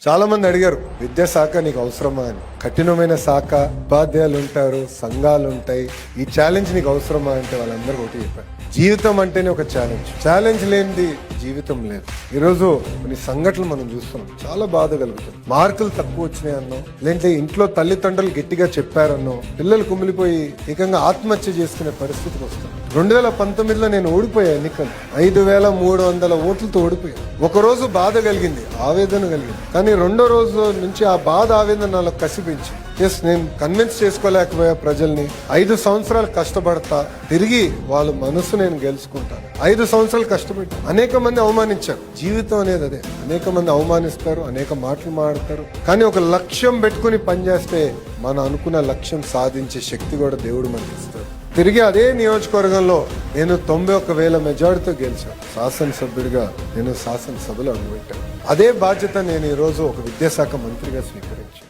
చాలా మంది అడిగారు విద్యాశాఖ నీకు అవసరమా అని. కఠినమైన శాఖ, ఉపాధ్యాయులు ఉంటారు, సంఘాలు ఉంటాయి. ఈ ఛాలెంజ్ నీకు అవసరమా అంటే వాళ్ళందరూ ఒకటి చెప్పారు, జీవితం అంటేనే ఒక ఛాలెంజ్ లేనిది జీవితం లేదు. ఈరోజు కొన్ని సంఘటనలు మనం చూస్తున్నాం, చాలా బాధ కలుగుతుంది. మార్కులు తక్కువ వచ్చినాయి అన్నో, లేదంటే ఇంట్లో తల్లిదండ్రులు గట్టిగా చెప్పారన్నో పిల్లలు కుమిలిపోయి ఏకంగా ఆత్మహత్య చేసుకునే పరిస్థితికి వస్తాం. 2019లో నేను ఓడిపోయా ఎన్నికలు, 5300 ఓట్లతో ఓడిపోయాను. ఒకరోజు బాధ కలిగింది, ఆవేదన కలిగింది, కానీ రెండో రోజు నుంచి ఆ బాధ ఆవేదన నాలో కసిపించి నేను కన్విన్స్ చేసుకోలేకపోయా ప్రజల్ని. 5 సంవత్సరాలు కష్టపడతా, తిరిగి వాళ్ళ మనసు నేను గెలుచుకుంటాను. 5 సంవత్సరాలు కష్టపడి అనేక మంది అవమానించారు. జీవితం అనేది అదే, అనేక మంది అవమానిస్తారు, అనేక మాటలు మాడతారు, కానీ ఒక లక్ష్యం పెట్టుకుని పనిచేస్తే మనం అనుకున్న లక్ష్యం సాధించే శక్తి కూడా దేవుడు మనకి ఇస్తాడు. తిరిగి అదే నియోజకవర్గంలో నేను 91,000 మెజార్టీతో గెలిచాను. శాసనసభ్యుడిగా నేను శాసనసభలో అడుగుపెట్టాను. అదే బాధ్యత నేను ఈరోజు ఒక విద్యాశాఖ మంత్రిగా స్వీకరించాను.